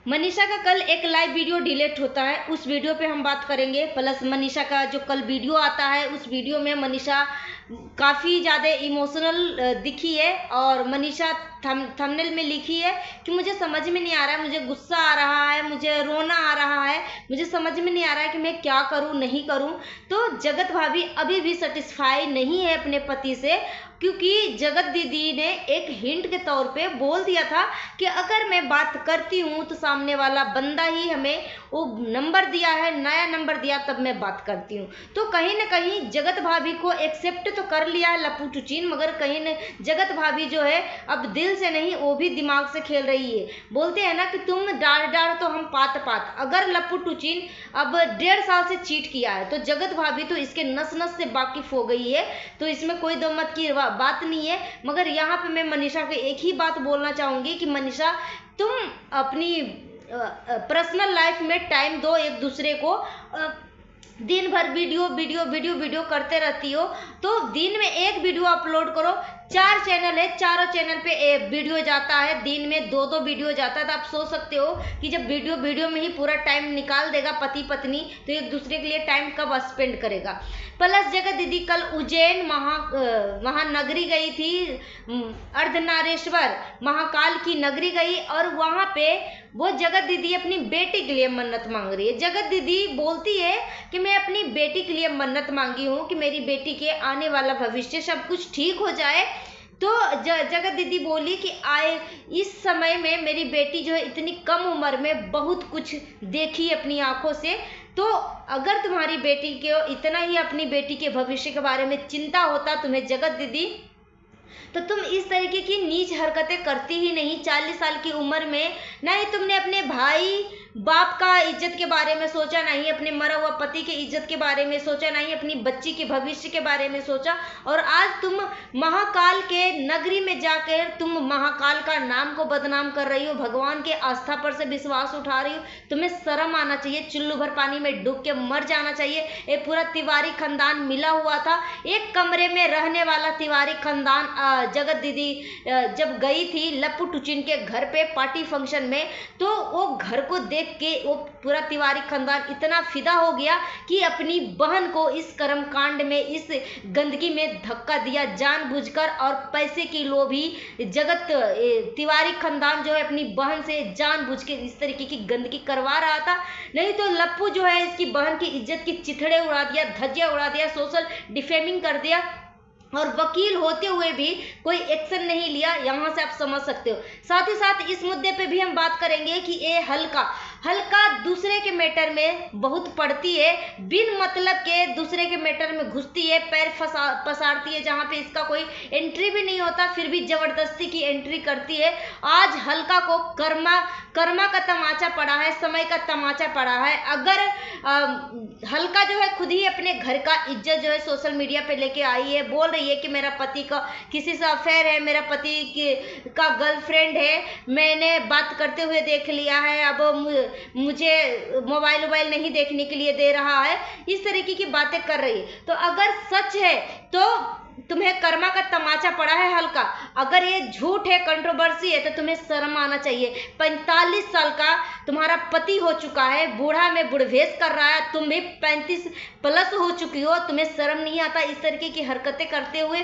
मनीषा का कल एक लाइव वीडियो डिलीट होता है, उस वीडियो पे हम बात करेंगे। प्लस मनीषा का जो कल वीडियो आता है उस वीडियो में मनीषा काफ़ी ज़्यादा इमोशनल दिखी है और मनीषा थंबनेल में लिखी है कि मुझे समझ में नहीं आ रहा है, मुझे गुस्सा आ रहा है, मुझे रोना आ रहा है, मुझे समझ में नहीं आ रहा है कि मैं क्या करूं नहीं करूं। तो जगत भाभी अभी भी सेटिस्फाई नहीं है अपने पति से, क्योंकि जगत दीदी ने एक हिंट के तौर पे बोल दिया था कि अगर मैं बात करती हूँ तो सामने वाला बंदा ही हमें वो नंबर दिया है, नया नंबर दिया, तब मैं बात करती हूँ। तो कहीं ना कहीं जगत भाभी को एक्सेप्ट तो कर लिया है लप्पू टुचीन, मगर कहीं न जगत भाभी जो है अब दिल से नहीं, वो भी दिमाग से खेल रही है। बोलते हैं ना कि तुम डार डार तो हम पात पात। अगर लप्पू टुचीन अब 1.5 साल से चीट किया है तो जगत भाभी तो इसके नस नस से वाकिफ हो गई है, तो इसमें कोई दो मत की बात नहीं है। मगर यहाँ पे मैं मनीषा को एक ही बात बोलना चाहूँगी कि मनीषा, तुम अपनी पर्सनल लाइफ में टाइम दो एक दूसरे को। दिन भर वीडियो वीडियो वीडियो वीडियो करते रहती हो, तो दिन में एक वीडियो अपलोड करो। 4 चैनल है, चारों चैनल पे वीडियो जाता है, दिन में 2-2 वीडियो जाता है। तो आप सोच सकते हो कि जब वीडियो में ही पूरा टाइम निकाल देगा पति पत्नी, तो एक दूसरे के लिए टाइम कब स्पेंड करेगा। प्लस जगत दीदी कल उज्जैन महानगरी गई थी, अर्धनारेश्वर महाकाल की नगरी गई, और वहाँ पे वो जगत दीदी अपनी बेटी के लिए मन्नत मांग रही है। जगत दीदी बोलती है कि मैं अपनी बेटी के लिए मन्नत मांगी हूँ कि मेरी बेटी के आने वाला भविष्य सब कुछ ठीक हो जाए। तो जगत दीदी बोली कि इस समय में मेरी बेटी जो है इतनी कम उम्र में बहुत कुछ देखी अपनी आंखों से, तो अगर तुम्हारी बेटी को इतना ही अपनी बेटी के भविष्य के बारे में चिंता होता तुम्हें जगत दीदी, तो तुम इस तरीके की नीच हरकतें करती ही नहीं। 40 साल की उम्र में नहीं तुमने अपने भाई बाप का इज्जत के बारे में सोचा, नहीं अपने मरा हुआ पति के इज्जत के बारे में सोचा, नहीं अपनी बच्ची के भविष्य के बारे में सोचा, और आज तुम महाकाल के नगरी में जाकर तुम महाकाल का नाम को बदनाम कर रही हो, भगवान के आस्था पर से विश्वास उठा रही हो। तुम्हें शर्म आना चाहिए, चुल्लू भर पानी में डूब के मर जाना चाहिए। एक पूरा तिवारी खानदान मिला हुआ था, एक कमरे में रहने वाला तिवारी खानदान। जगत दीदी जब गई थी लप्पू टुचिन के घर पे पार्टी फंक्शन में, तो वो घर को देख के वो पूरा तिवारी खानदान इतना फिदा हो गया कि अपनी बहन को इस कर्म कांड में, इस गंदगी में धक्का दिया जानबूझकर, और पैसे की लोभी जगत तिवारी खानदान जो है अपनी बहन से जानबूझ के इस तरीके की गंदगी करवा रहा था। नहीं तो लप्पू जो है इसकी बहन की इज्जत की चिथड़े उड़ा दिया, धज्जियां उड़ा दिया, सोशल डिफेमिंग कर दिया, और वकील होते हुए भी कोई एक्शन नहीं लिया। यहाँ से आप समझ सकते हो। साथ ही साथ इस मुद्दे पे भी हम बात करेंगे कि ये हल्का दूसरे के मैटर में बहुत पड़ती है, बिन मतलब के दूसरे के मैटर में घुसती है, पैर पसारती है, जहाँ पे इसका कोई एंट्री भी नहीं होता, फिर भी जबरदस्ती की एंट्री करती है। आज हल्का को कर्मा का तमाचा पड़ा है, समय का तमाचा पड़ा है। अगर हल्का जो है खुद ही अपने घर का इज्जत जो है सोशल मीडिया पे लेके आई है, बोल रही है कि मेरा पति का किसी से अफेयर है, मेरा पति का गर्लफ्रेंड है, मैंने बात करते हुए देख लिया है, अब मुझे मोबाइल नहीं देखने के लिए दे रहा है, इस तरीके की बातें कर रही है। तो अगर सच है तो तुम्हें कर्मा का तमाचा पड़ा है हल्का, अगर ये झूठ है, कंट्रोवर्सी है, तो तुम्हें शर्म आना चाहिए। 45 साल का तुम्हारा पति हो चुका है, बूढ़ा में बुढ़वेश कर रहा है, तुम भी 35 प्लस हो चुकी हो, तुम्हें शर्म नहीं आता इस तरीके की हरकतें करते हुए?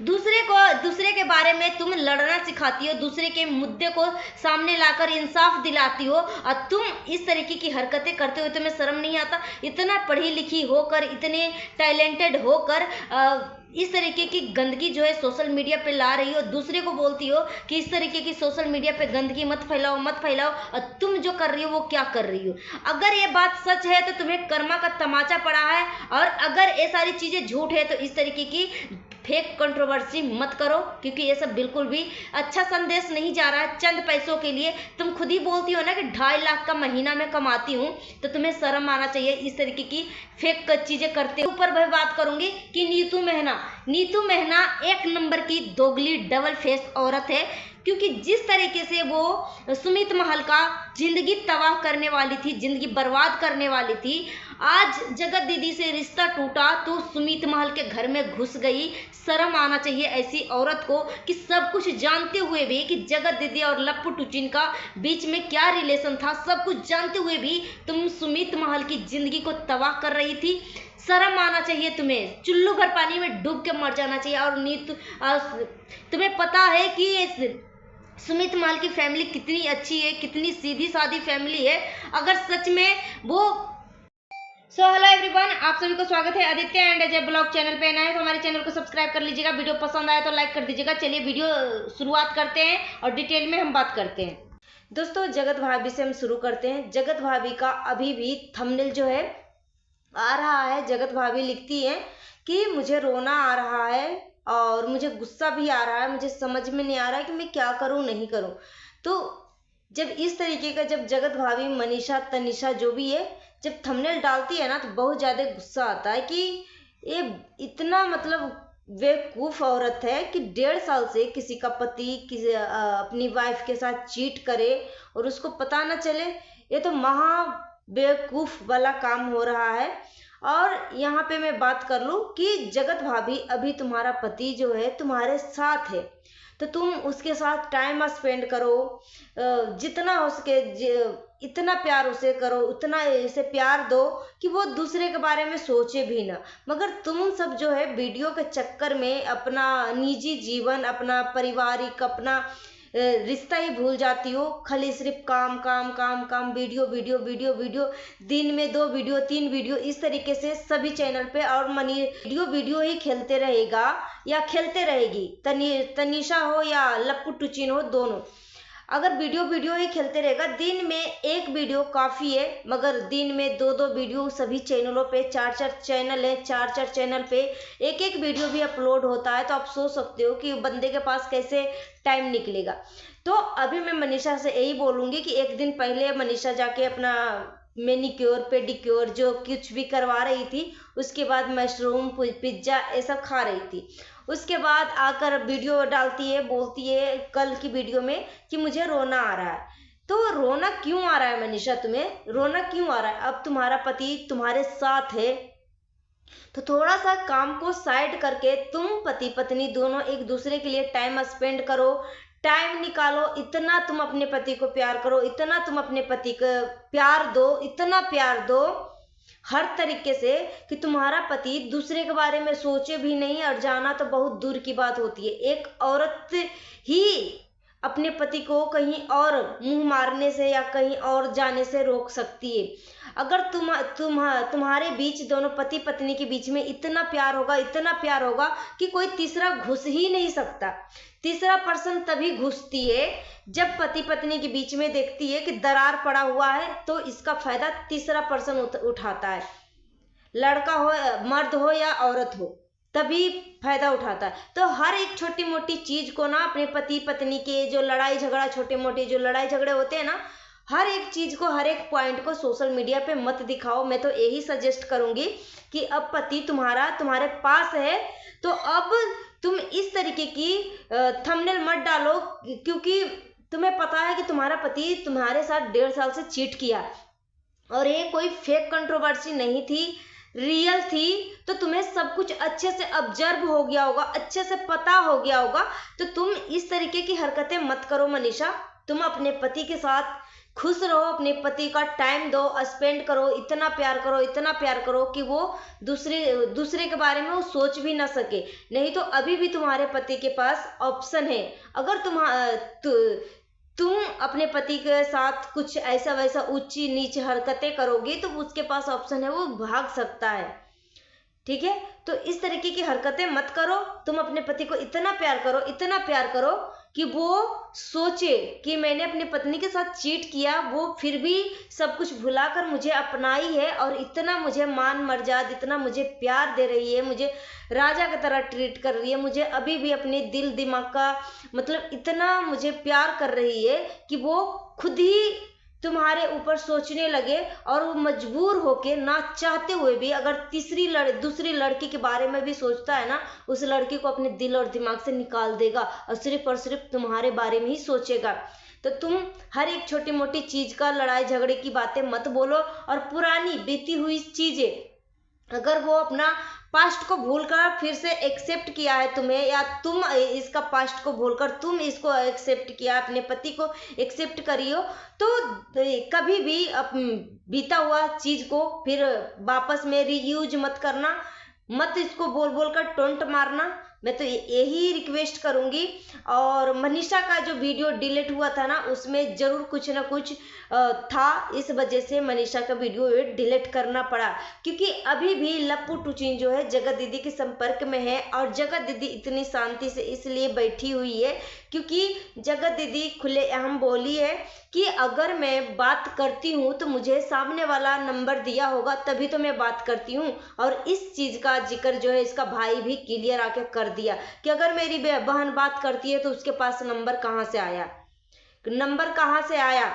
दूसरे के बारे में तुम लड़ना सिखाती हो, दूसरे के मुद्दे को सामने लाकर इंसाफ दिलाती हो, और तुम इस तरीके की हरकतें करते हुए तुम्हें शर्म नहीं आता? इतना पढ़ी लिखी होकर, इतने टैलेंटेड होकर इस तरीके की गंदगी जो है सोशल मीडिया पे ला रही हो, दूसरे को बोलती हो कि इस तरीके की सोशल मीडिया पे गंदगी मत फैलाओ, और तुम जो कर रही हो वो क्या कर रही हो? अगर ये बात सच है तो तुम्हें कर्मा का तमाचा पड़ा है, और अगर ये सारी चीजें झूठ है तो इस तरीके की फेक कंट्रोवर्सी मत करो, क्योंकि ये सब बिल्कुल भी अच्छा संदेश नहीं जा रहा है। चंद पैसों के लिए तुम खुद ही बोलती हो ना कि 2.5 लाख का महीना में कमाती हूँ, तो तुम्हें शर्म आना चाहिए इस तरीके की फेक चीजें करते। ऊपर मैं बात करूंगी कि नीतू मेहना 1 नंबर की दोगली डबल फेस औरत है, क्योंकि जिस तरीके से वो सुमित महल का जिंदगी तबाह करने वाली थी, जिंदगी बर्बाद करने वाली थी, आज जगत दीदी से रिश्ता टूटा तो सुमित महल के घर में घुस गई। शर्म आना चाहिए ऐसी औरत को कि सब कुछ जानते हुए भी कि जगत दीदी और लप्पू टुचिन का बीच में क्या रिलेशन था, सब कुछ जानते हुए भी तुम सुमित महल की जिंदगी को तबाह कर रही थी। शर्म आना चाहिए तुम्हें, चुल्लू भर पानी में डूब के मर जाना चाहिए। और तुम्हें पता है कि सुमित महल की फैमिली कितनी अच्छी है, कितनी सीधी सादी फैमिली है। अगर सच में वो हेलो एवरीवन, आप सभी को स्वागत है Aditya and Ajay blog channel पे। नए तो हमारे चैनल को सब्सक्राइब कर लीजिएगा, वीडियो पसंद आया तो लाइक कर दीजिएगा। चलिए वीडियो शुरुआत करते हैं और डिटेल में हम बात करते हैं। दोस्तों, जगत भाभी से हम शुरू करते हैं। जगत भाभी का अभी भी थंबनेल जो है आ रहा है। जगत भाभी लिखती है कि मुझे रोना आ रहा है और मुझे गुस्सा भी आ रहा है, मुझे समझ में नहीं आ रहा है कि मैं क्या करूं नहीं करूं। तो जब इस तरीके का जब जगत भाभी, मनीषा, तनिषा जो भी है, जब थंबनेल डालती है ना तो बहुत ज़्यादा गुस्सा आता है कि ये इतना मतलब बेवकूफ़ औरत है कि 1.5 साल से किसी का पति अपनी वाइफ के साथ चीट करे और उसको पता ना चले। ये तो महा बेवकूफ़ वाला काम हो रहा है। और यहाँ पे मैं बात कर लूँ कि जगत भाभी, अभी तुम्हारा पति जो है तुम्हारे साथ है तो तुम उसके साथ टाइम स्पेंड करो, जितना हो सके इतना प्यार उसे करो, उतना इसे प्यार दो कि वो दूसरे के बारे में सोचे भी ना। मगर तुम सब जो है वीडियो के चक्कर में अपना निजी जीवन, अपना पारिवारिक, अपना रिश्ता ही भूल जाती हो। खाली सिर्फ काम काम काम काम, वीडियो वीडियो वीडियो वीडियो, दिन में 2 वीडियो 3 वीडियो, इस तरीके से सभी चैनल पे और वीडियो ही खेलते रहेगा या खेलते रहेगी। तनिषा हो या लप्पू टुचिन हो, दोनों अगर वीडियो ही खेलते रहेगा। दिन में 1 वीडियो काफ़ी है, मगर दिन में 2 वीडियो सभी चैनलों पे, 4 चैनल है, 4 चैनल पे 1 वीडियो भी अपलोड होता है। तो आप सोच सकते हो कि बंदे के पास कैसे टाइम निकलेगा। तो अभी मैं मनीषा से यही बोलूँगी कि एक दिन पहले मनीषा जाके अपना मैनिक्योर पेडिक्योर जो कुछ भी करवा रही थी, उसके बाद मशरूम पिज्ज़ा ये सब खा रही थी। उसके बाद आकर वीडियो डालती है, बोलती है कल की वीडियो में कि मुझे रोना आ रहा है। तो रोना क्यों आ रहा है मनीषा, तुम्हें रोना क्यों आ रहा है? अब तुम्हारा पति तुम्हारे साथ है तो थोड़ा सा काम को साइड करके तुम पति पत्नी दोनों एक दूसरे के लिए टाइम स्पेंड करो, टाइम निकालो। इतना तुम अपने पति को प्यार करो, इतना तुम अपने पति को प्यार दो, इतना प्यार दो हर तरीके से कि तुम्हारा पति दूसरे के बारे में सोचे भी नहीं, और जाना तो बहुत दूर की बात होती है। एक औरत ही अपने पति को कहीं और मुंह मारने से या कहीं और जाने से रोक सकती है। अगर तुम्हारे बीच, दोनों पति पत्नी के बीच में इतना प्यार होगा, इतना प्यार होगा कि कोई तीसरा घुस ही नहीं सकता। तीसरा पर्सन तभी घुसती है जब पति पत्नी के बीच में देखती है कि दरार पड़ा हुआ है, तो इसका फायदा तीसरा पर्सन उठाता है। लड़का हो, मर्द हो या औरत हो, तभी फायदा उठाता है। तो हर एक छोटी मोटी चीज को ना, अपने पति पत्नी के जो लड़ाई झगड़ा, छोटे मोटे जो लड़ाई झगड़े होते हैं ना, हर एक चीज को, हर एक पॉइंट को सोशल मीडिया पे मत दिखाओ। मैं तो यही सजेस्ट करूंगी कि अब पति तुम्हारे पास है तो अब तुम इस तरीके की थंबनेल मत डालो, क्योंकि तुम्हें पता है कि तुम्हारा पति तुम्हारे साथ 1.5 साल से चीट किया और ये कोई फेक कंट्रोवर्सी नहीं थी, रियल थी। तो तुम्हें सब कुछ अच्छे से ऑब्जर्व हो गया होगा, अच्छे से पता हो गया होगा। तो तुम इस तरीके की हरकतें मत करो मनीषा। तुम अपने पति के साथ खुश रहो, अपने पति का टाइम दो, स्पेंड करो, इतना प्यार करो, इतना प्यार करो कि वो दूसरे के बारे में वो सोच भी ना सके। नहीं तो अभी भी तुम्हारे पति के पास ऑप्शन है। अगर तुम अपने पति के साथ कुछ ऐसा वैसा ऊंची नीच हरकतें करोगी तो उसके पास ऑप्शन है, वो भाग सकता है। ठीक है, तो इस तरीके की हरकतें मत करो। तुम अपने पति को इतना प्यार करो, इतना प्यार करो कि वो सोचे कि मैंने अपनी पत्नी के साथ चीट किया, वो फिर भी सब कुछ भुलाकर मुझे अपनाई है और इतना मुझे मान मर्यादा, इतना मुझे प्यार दे रही है, मुझे राजा की तरह ट्रीट कर रही है, मुझे अभी भी अपने दिल दिमाग का मतलब इतना मुझे प्यार कर रही है कि वो खुद ही तुम्हारे ऊपर सोचने लगे और वो मजबूर होके, ना चाहते हुए भी, अगर दूसरी लड़की के बारे में भी सोचता है ना, उस लड़की को अपने दिल और दिमाग से निकाल देगा और सिर्फ तुम्हारे बारे में ही सोचेगा। तो तुम हर एक छोटी मोटी चीज का लड़ाई झगड़े की बातें मत बोलो, और पुरानी बीती हुई चीजें, अगर वो अपना पास्ट को भूलकर फिर से एक्सेप्ट किया है तुम्हें, या तुम इसका पास्ट को भूलकर तुम इसको एक्सेप्ट किया, अपने पति को एक्सेप्ट करी हो, तो कभी भी बीता हुआ चीज को फिर वापस में रीयूज मत करना, मत इसको बोल बोल कर टोंट मारना। मैं तो यही रिक्वेस्ट करूंगी। और मनीषा का जो वीडियो डिलीट हुआ था ना, उसमें जरूर कुछ ना कुछ था, इस वजह से मनीषा का वीडियो डिलीट करना पड़ा, क्योंकि अभी भी लप्पू टूचिन जो है जगत दीदी के संपर्क में है, और जगत दीदी इतनी शांति से इसलिए बैठी हुई है क्योंकि जगत दीदी खुलेआम बोली है कि अगर मैं बात करती हूँ तो मुझे सामने वाला नंबर दिया होगा तभी तो मैं बात करती हूँ। और इस चीज का जिक्र जो है इसका भाई भी क्लियर आके कर दिया कि अगर मेरी बहन बात करती है तो उसके पास नंबर कहाँ से आया, नंबर कहाँ से आया।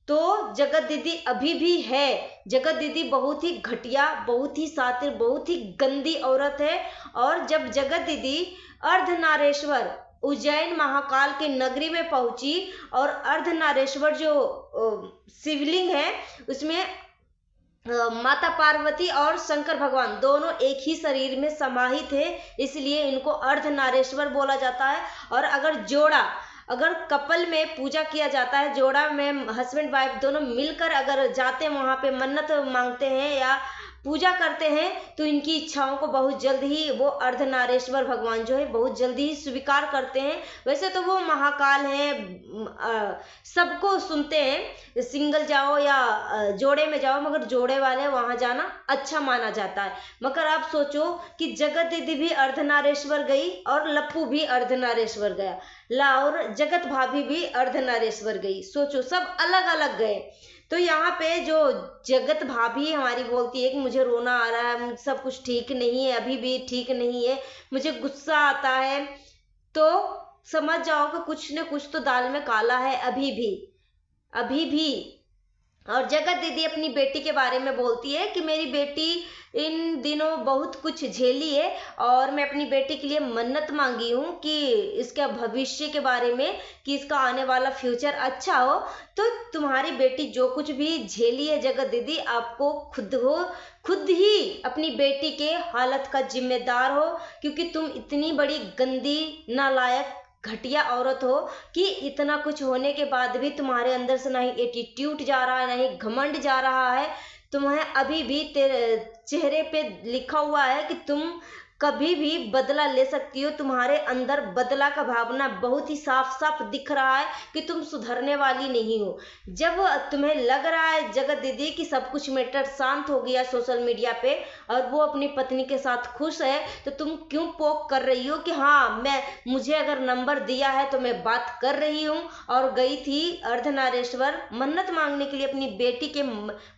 तो जगत दीदी अभी भी है, जगत दीदी बहुत ही घटिया, बहुत ही शातिर, बहुत ही गंदी औरत है। और जब जगत दीदी अर्धनारेश्वर उज्जैन महाकाल के नगरी में पहुंची, और अर्धनारेश्वर जो शिवलिंग है उसमें माता पार्वती और शंकर भगवान दोनों एक ही शरीर में समाहित है, इसलिए इनको अर्धनारेश्वर बोला जाता है। और अगर कपल में पूजा किया जाता है, जोड़ा में हस्बैंड वाइफ दोनों मिलकर अगर जाते हैं वहां पे, मन्नत मांगते हैं या पूजा करते हैं, तो इनकी इच्छाओं को बहुत जल्द ही वो अर्धनारेश्वर भगवान जो है बहुत जल्दी ही स्वीकार करते हैं। वैसे तो वो महाकाल हैं, सबको सुनते हैं, सिंगल जाओ या जोड़े में जाओ, मगर जोड़े वाले वहां जाना अच्छा माना जाता है। मगर आप सोचो कि जगत दीदी भी अर्धनारेश्वर गई और लप्पू भी अर्धनारेश्वर गया, और जगत भाभी भी अर्धनारेश्वर गई, सोचो सब अलग अलग गए। तो यहाँ पे जो जगत भाभी हमारी बोलती है कि मुझे रोना आ रहा है, सब कुछ ठीक नहीं है, अभी भी ठीक नहीं है, मुझे गुस्सा आता है, तो समझ जाओ कि कुछ न कुछ तो दाल में काला है अभी भी। और जगत दीदी अपनी बेटी के बारे में बोलती है कि मेरी बेटी इन दिनों बहुत कुछ झेली है, और मैं अपनी बेटी के लिए मन्नत मांगी हूँ कि इसका भविष्य के बारे में, कि इसका आने वाला फ्यूचर अच्छा हो। तो तुम्हारी बेटी जो कुछ भी झेली है जगत दीदी, आपको खुद ही अपनी बेटी के हालत का जिम्मेदार हो, क्योंकि तुम इतनी बड़ी गंदी नालायक घटिया औरत हो कि इतना कुछ होने के बाद भी तुम्हारे अंदर से ना ही एटीट्यूड जा रहा है, ना ही घमंड जा रहा है। तुम्हें अभी भी तेरे चेहरे पे लिखा हुआ है कि तुम कभी भी बदला ले सकती हो, तुम्हारे अंदर बदला का भावना बहुत ही साफ साफ दिख रहा है कि तुम सुधरने वाली नहीं हो। जब तुम्हें लग रहा है जगत दीदी कि सब कुछ मैटर शांत हो गया सोशल मीडिया पे और वो अपनी पत्नी के साथ खुश है, तो तुम क्यों पोक कर रही हो कि हाँ मुझे अगर नंबर दिया है तो मैं बात कर रही हूँ। और गई थी अर्धनारेश्वर मन्नत मांगने के लिए अपनी बेटी के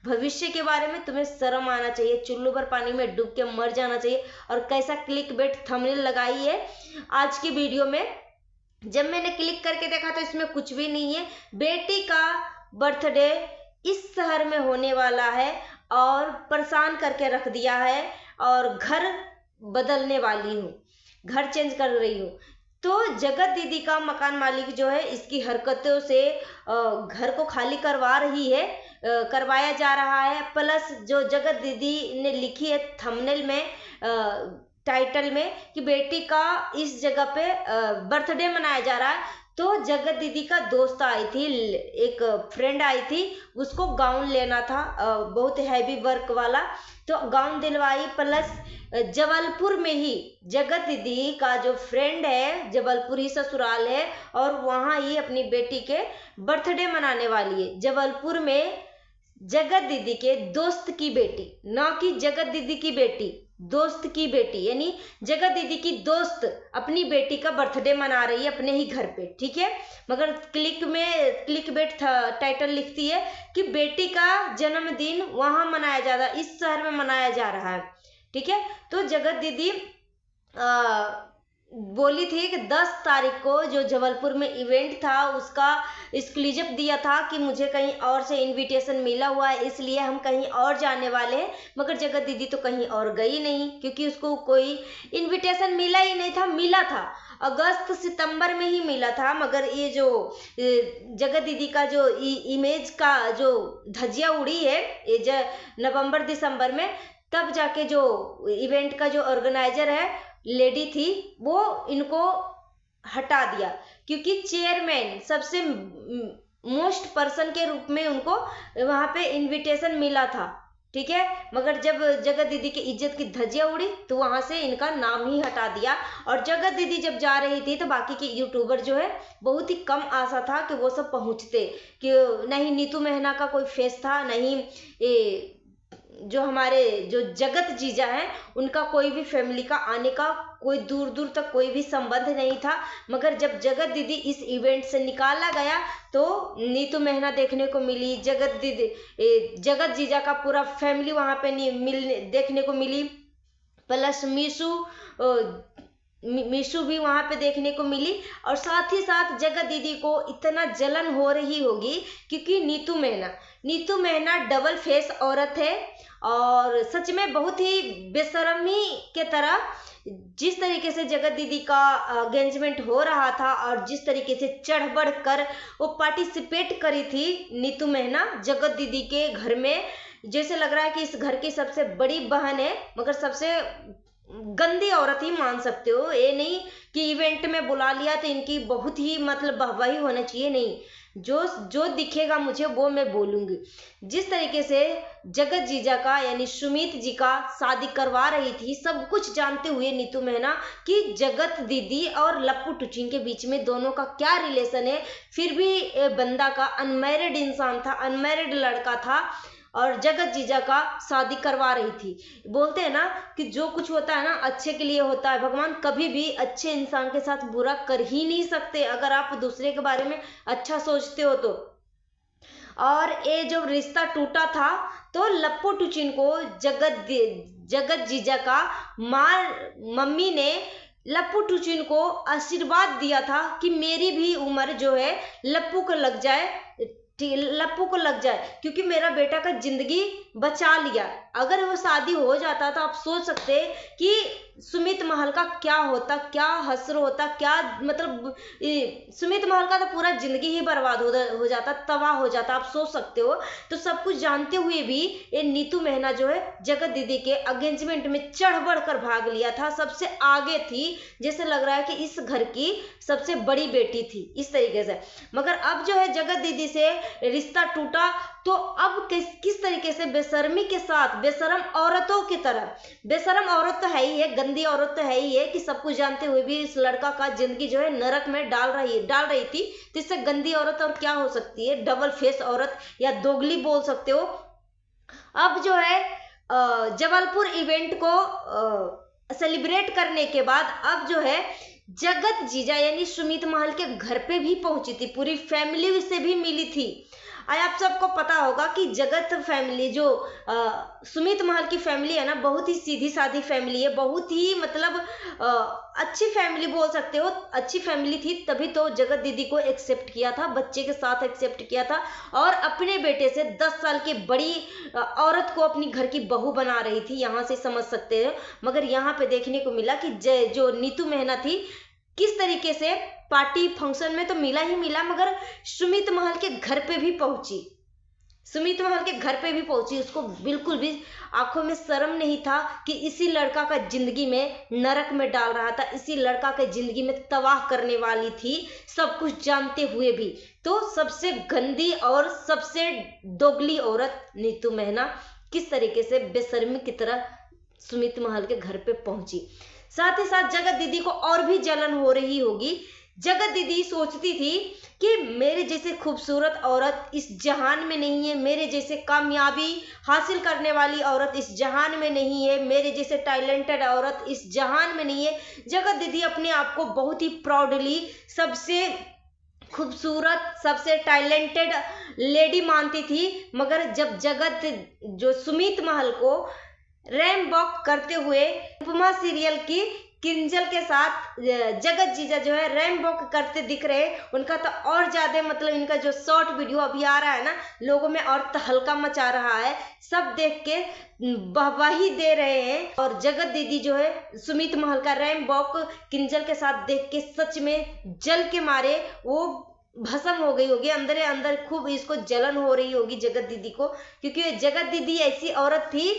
भविष्य के बारे में। तुम्हें शर्म आना चाहिए, चुल्लू भर पानी में डूब के मर जाना चाहिए। और कैसा क्लिकबेट थंबनेल लगाई है आज की वीडियो में। जब मैंने क्लिक करके देखा तो इसमें कुछ भी नहीं है। बेटी का बर्थडे इस शहर में होने वाला है और परेशान करके रख दिया है, और घर बदलने वाली हूँ, घर चेंज कर रही हूँ। तो जगत दीदी का मकान मालिक जो है इसकी हरकतों से घर को खाली करवा रही है, करवाया जा रहा है। प्लस जो जगत दीदी ने लिखी है थंबनेल में, टाइटल में, कि बेटी का इस जगह पे बर्थडे मनाया जा रहा है। तो जगत दीदी का दोस्त आई थी, एक फ्रेंड आई थी, उसको गाउन लेना था बहुत हैवी वर्क वाला, तो गाउन दिलवाई। प्लस जबलपुर में ही जगत दीदी का जो फ्रेंड है, जबलपुर ही ससुराल है, और वहां ही अपनी बेटी के बर्थडे मनाने वाली है। जबलपुर में जगत दीदी के दोस्त की बेटी, ना कि जगत दीदी की बेटी, दोस्त की बेटी, यानी जगत दीदी की दोस्त अपनी बेटी का बर्थडे मना रही है अपने ही घर पे, ठीक है। मगर क्लिकबेट टाइटल लिखती है कि बेटी का जन्मदिन वहां मनाया जा रहा है, इस शहर में मनाया जा रहा है, ठीक है। तो जगत दीदी बोली थी कि 10 तारीख को जो जबलपुर में इवेंट था उसका एक्सक्लूसिव दिया था कि मुझे कहीं और से इनविटेशन मिला हुआ है, इसलिए हम कहीं और जाने वाले हैं। मगर जगत दीदी तो कहीं और गई नहीं, क्योंकि उसको कोई इनविटेशन मिला ही नहीं था। मिला था अगस्त सितंबर में ही मिला था, मगर ये जो जगत दीदी का जो इमेज का जो धज्जियां उड़ी है ये नवंबर दिसंबर में, तब जाके जो इवेंट का जो ऑर्गेनाइजर है लेडी थी वो इनको हटा दिया, क्योंकि चेयरमैन सबसे मोस्ट पर्सन के रूप में उनको वहां पे इनविटेशन मिला था, ठीक है। मगर जब जगत दीदी की इज्जत की धज्जियां उड़ी तो वहां से इनका नाम ही हटा दिया। और जगत दीदी जब जा रही थी तो बाकी के यूट्यूबर जो है बहुत ही कम आशा था कि वो सब पहुंचते, कि नहीं नीतू मेहना का कोई फेस था, नहीं ये जो हमारे जो जगत जीजा हैं उनका कोई भी फैमिली का आने का कोई दूर दूर तक कोई भी संबंध नहीं था। मगर जब जगत दीदी इस इवेंट से निकाला गया तो नीतू मेहना देखने को मिली, जगत जीजा का पूरा फैमिली वहां पे देखने को मिली, प्लस मीशू भी वहां पे देखने को मिली। और साथ ही साथ जगत दीदी को इतना जलन हो रही होगी क्योंकि नीतू मेहना डबल फेस औरत है, और सच में बहुत ही बेशर्मी के तरह जिस तरीके से जगत दीदी का एंगेजमेंट हो रहा था और जिस तरीके से चढ़ बढ़ कर वो पार्टिसिपेट करी थी नीतू मेहना जगत दीदी के घर में, जैसे लग रहा है कि इस घर की सबसे बड़ी बहन है। मगर सबसे गंदी औरत ही मान सकते हो, ये नहीं कि इवेंट में बुला लिया तो इनकी बहुत ही मतलब वाहवाही होना चाहिए, नहीं, जो दिखेगा मुझे वो मैं बोलूंगी। जिस तरीके से जगत जीजा का यानी सुमित जी का शादी करवा रही थी, सब कुछ जानते हुए नीतू मेहना कि जगत दीदी और लप्पू टुचिन के बीच में दोनों का क्या रिलेशन है, फिर भी बंदा का अनमैरिड इंसान था, अनमैरिड लड़का था और जगत जीजा का शादी करवा रही थी। बोलते हैं ना कि जो कुछ होता है ना अच्छे के लिए होता है, भगवान कभी भी अच्छे इंसान के साथ बुरा कर ही नहीं सकते अगर आप दूसरे के बारे में अच्छा सोचते हो तो। और ये जो रिश्ता टूटा था तो लप्पू टुचिन को जगत जीजा का मम्मी ने लप्पू टुचिन को आशीर्वाद दिया था कि मेरी भी उम्र जो है लप्पू को लग जाए, क्योंकि मेरा बेटा का जिंदगी बचा लिया। अगर वो शादी हो जाता तो आप सोच सकते कि सुमित महल का क्या होता, क्या हश्र होता, क्या मतलब सुमित महल का तो पूरा जिंदगी ही बर्बाद हो जाता, तबाह हो जाता, आप सोच सकते हो। तो सब कुछ जानते हुए भी ये नीतू मेहना जो है जगत दीदी के एंगेजमेंट में चढ़ बढ़ कर भाग लिया था, सबसे आगे थी, जैसे लग रहा है कि इस घर की सबसे बड़ी बेटी थी इस तरीके से। मगर अब जो है जगत दीदी से रिश्ता टूटा तो अब किस तरीके से बेशर्मी के साथ, बेशरम औरतों की तरह, बेशरम औरत तो है ही है, गंदी औरत तो है ही है कि सब कुछ जानते हुए भी इस लड़का का जिंदगी जो है नरक में डाल रही थी, तो इससे गंदी औरत और क्या हो सकती है, डबल फेस औरत या दोगली बोल सकते हो। अब जो है जबलपुर इवेंट को सेलिब्रेट करने के बाद अब जो है जगत जीजा यानी सुमित महल के घर पे भी पहुंची थी, पूरी फैमिली से भी मिली थी। आप सबको पता होगा कि जगत फैमिली जो सुमित महल की फैमिली है ना, बहुत ही सीधी सादी फैमिली है, बहुत ही मतलब अच्छी फैमिली बोल सकते हो, अच्छी फैमिली थी, तभी तो जगत दीदी को एक्सेप्ट किया था, बच्चे के साथ एक्सेप्ट किया था और अपने बेटे से 10 साल की बड़ी औरत को अपनी घर की बहू बना रही थी, यहाँ से समझ सकते हो। मगर यहाँ पे देखने को मिला कि जो नीतू मेहना थी किस तरीके से पार्टी फंक्शन में तो मिला ही मिला, मगर सुमित महल के घर पे भी पहुंची, सुमित महल के घर पे भी पहुंची, उसको बिल्कुल भी आंखों में शर्म नहीं था कि इसी लड़का का जिंदगी में नरक में डाल रहा था, इसी लड़का के जिंदगी में तबाह करने वाली थी, सब कुछ जानते हुए भी। तो सबसे गंदी और सबसे दोगली औरत नीतू मेहना किस तरीके से बेशर्मी की तरह सुमित महल के घर पे पहुंची। साथ ही साथ जगत दीदी को और भी जलन हो रही होगी। जगत दीदी सोचती थी कि मेरे जैसे खूबसूरत औरत इस जहान में नहीं है, मेरे जैसे कामयाबी हासिल करने वाली औरत इस जहान में नहीं है, मेरे जैसे टैलेंटेड औरत इस जहान में नहीं है। जगत दीदी अपने आप को बहुत ही प्राउडली सबसे खूबसूरत, सबसे टैलेंटेड लेडी मानती थी। मगर जब जगत जो सुमित महल को रैम वॉक करते हुए उपमा सीरियल की किंजल के साथ जगत जीजा जो है रैम वॉक करते दिख रहे। उनका तो और ज्यादा मतलब इनका जो शॉर्ट वीडियो अभी आ रहा है ना, लोगों में और तहलका मचा रहा है। सब देख के वाहवाही दे रहे हैं। और जगत दीदी जो है सुमित महल का रैम वॉक किंजल के साथ देख के सच में जल के मारे वो भस्म हो गई होगी, अंदर अंदर खूब इसको जलन हो रही होगी जगत दीदी को। क्योंकि जगत दीदी ऐसी औरत थी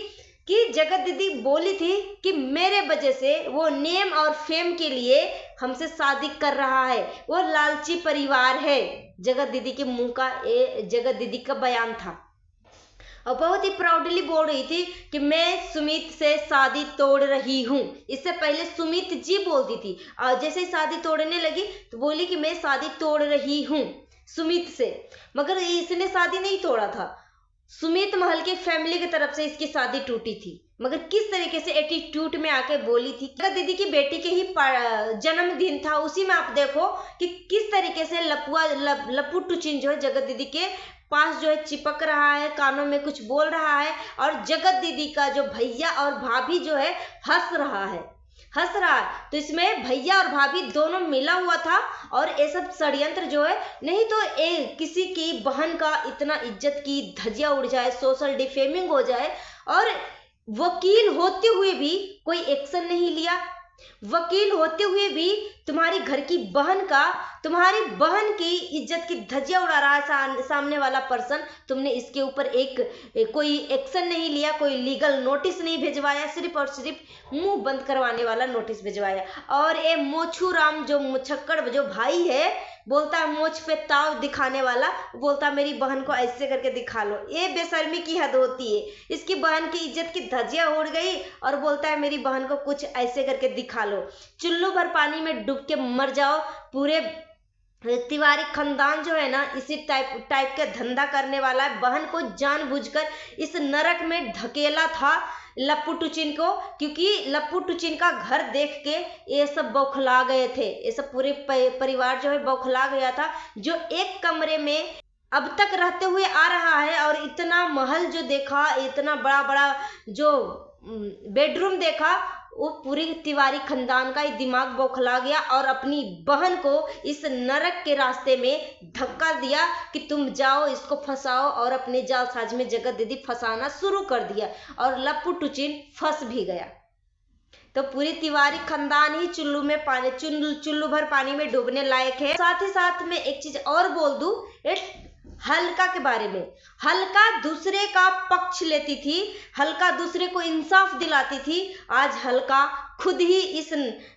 कि जगत दीदी बोली थी कि मेरे वजह से वो नेम और फेम के लिए हमसे शादी कर रहा है, वो लालची परिवार है। जगत दीदी के मुंह का जगत दीदी का बयान था और बहुत ही प्राउडली बोल रही थी कि मैं सुमित से शादी तोड़ रही हूँ। इससे पहले सुमित जी बोलती थी और जैसे ही शादी तोड़ने लगी तो बोली कि मैं शादी तोड़ रही हूँ सुमित से। मगर इसने शादी नहीं तोड़ा था, सुमित महल की फैमिली की तरफ से इसकी शादी टूटी थी। मगर किस तरीके से एटीट्यूड में आके बोली थी। दीदी की बेटी के ही जन्मदिन था, उसी में आप देखो कि किस तरीके से लप्पू टुचिन जो है जगत दीदी के पास जो है चिपक रहा है, कानों में कुछ बोल रहा है। और जगत दीदी का जो भैया और भाभी जो है हंस रहा है। तो इसमें भैया और भाभी दोनों मिला हुआ था। और ये सब षड्यंत्र जो है, नहीं तो किसी की बहन का इतना इज्जत की धज्जियां उड़ जाए, सोशल डिफेमिंग हो जाए और वकील होते हुए भी कोई एक्शन नहीं लिया। वकील होते हुए भी तुम्हारी घर की तुम्हारी बहन की इज्जत की धज्जियां उड़ा रहा है सामने वाला पर्सन। तुमने इसके ऊपर कोई एक्शन नहीं लिया, कोई लीगल नोटिस नहीं भिजवाया, सिर्फ और सिर्फ मुंह बंद करवाने वाला नोटिस भिजवाया। और ये मोछू राम जो मुछक्कड़ जो भाई है, बोलता है मोछ पे ताव दिखाने वाला, बोलता मेरी बहन को ऐसे करके दिखा लो। ये बेशर्मी की हद होती है। इसकी बहन की इज्जत की धज्जियां उड़ गई और बोलता है मेरी बहन को कुछ ऐसे करके दिखा लो। चुल्लू भर पानी में डूब के मर जाओ। पूरे तिवारी खानदान जो है ना इसी टाइप के धंधा करने वाला है। बहन को जानबूझकर इस नरक में धकेला था लप्पू टुचिन को, क्योंकि लप्पू टुचिन का घर देख के ये सब बौखला गए थे। ये सब पूरे परिवार जो है बौखला गया था, जो एक कमरे में अब तक रहते हुए आ रहा है। और इतना महल जो देखा, इतना बड़ा बड़ा जो बेडरूम देखा, वो पूरी तिवारी खानदान का ही दिमाग बौखला गया और अपनी बहन को इस नरक के रास्ते में धक्का दिया कि तुम जाओ इसको फंसाओ। और अपने जालसाज में जगत दीदी फंसाना शुरू कर दिया और लप्पू टुचिन फंस भी गया। तो पूरी तिवारी खानदान ही चुल्लू भर पानी में डूबने लायक है। साथ ही साथ में एक चीज और बोल दूं, हल्का के बारे में। हल्का दूसरे का पक्ष लेती थी, हल्का दूसरे को इंसाफ दिलाती थी। आज हल्का खुद ही इस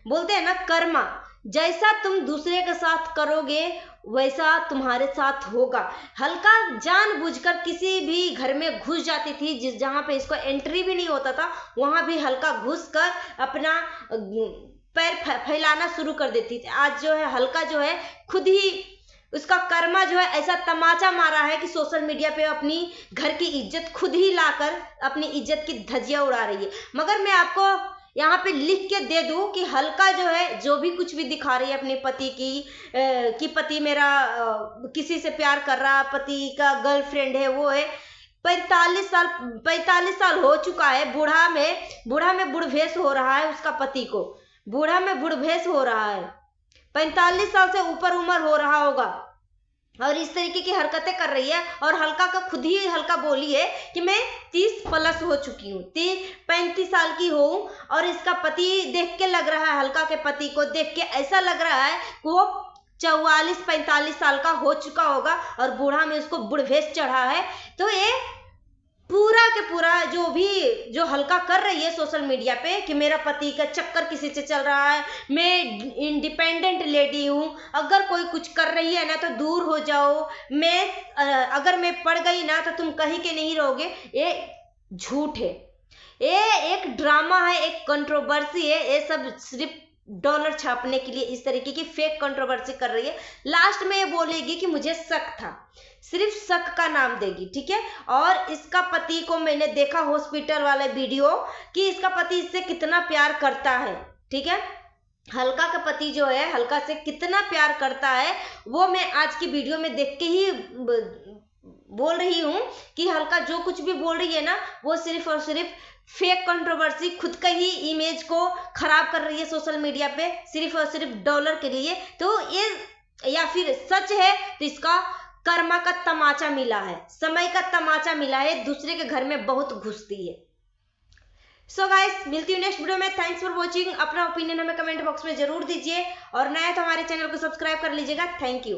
बोलते हैं ना कर्मा, जैसा तुम दूसरे के साथ करोगे वैसा तुम्हारे साथ होगा। हल्का जानबूझकर किसी भी घर में घुस जाती थी जहां पे इसको एंट्री भी नहीं होता था, वहां भी हल्का घुसकर अपना पैर फैलाना शुरू कर देती थी। आज जो है हल्का जो है खुद ही उसका कर्मा जो है ऐसा तमाचा मारा है कि सोशल मीडिया पे अपनी घर की इज्जत खुद ही लाकर अपनी इज्जत की धज्जियां उड़ा रही है। मगर मैं आपको यहाँ पे लिख के दे दूं कि हल्का जो है जो भी कुछ भी दिखा रही है अपने पति की पति मेरा किसी से प्यार कर रहा, पति का गर्लफ्रेंड है, वो है 45 साल हो चुका है। बूढ़ा में बुढ़भेश हो रहा है उसका पति को, बूढ़ा में बुढ़भेश हो रहा है, 45 साल से ऊपर उम्र हो रहा होगा और इस तरीके की हरकतें कर रही है। और हल्का का खुद ही हल्का बोली है कि मैं 30 प्लस हो चुकी हूँ, 35 साल की हूँ। और इसका पति देख के लग रहा है, हल्का के पति को देख के ऐसा लग रहा है कि वो 44-45 साल का हो चुका होगा और बूढ़ा में उसको बुढ़भेश चढ़ा है। तो ये पूरा के पूरा जो हल्का कर रही है सोशल मीडिया पे कि मेरा पति का चक्कर किसी से चल रहा है, मैं इंडिपेंडेंट लेडी हूँ, अगर कोई कुछ कर रही है ना तो दूर हो जाओ, अगर मैं पड़ गई ना तो तुम कहीं के नहीं रहोगे, ये झूठ है। ये एक ड्रामा है, एक कंट्रोवर्सी है। ये सब सिर्फ डॉलर छापने के लिए इस तरीके की फेक कंट्रोवर्सी कर रही है। लास्ट में ये बोलेगी कि मुझे शक था, सिर्फ शक का नाम देगी, ठीक है। और इसका पति को मैंने देखा हॉस्पिटल वाले वीडियो कि इसका पति इससे कितना प्यार करता है, ठीक है। हल्का का पति जो है हल्का से कितना प्यार करता है वो मैं आज की वीडियो में देख के ही बोल रही हूँ कि हल्का जो कुछ भी बोल रही है ना, वो सिर्फ और सिर्फ फेक कंट्रोवर्सी, खुद का ही इमेज को खराब कर रही है सोशल मीडिया पे, सिर्फ और सिर्फ डॉलर के लिए। तो ये या फिर सच है तो इसका कर्मा का तमाचा मिला है, समय का तमाचा मिला है, दूसरे के घर में बहुत घुसती है। सो गाइस, मिलती हूँ नेक्स्ट वीडियो में। Thanks for watching. अपना ओपिनियन हमें कमेंट बॉक्स में जरूर दीजिए और नया तो हमारे चैनल को सब्सक्राइब कर लीजिएगा। Thank you.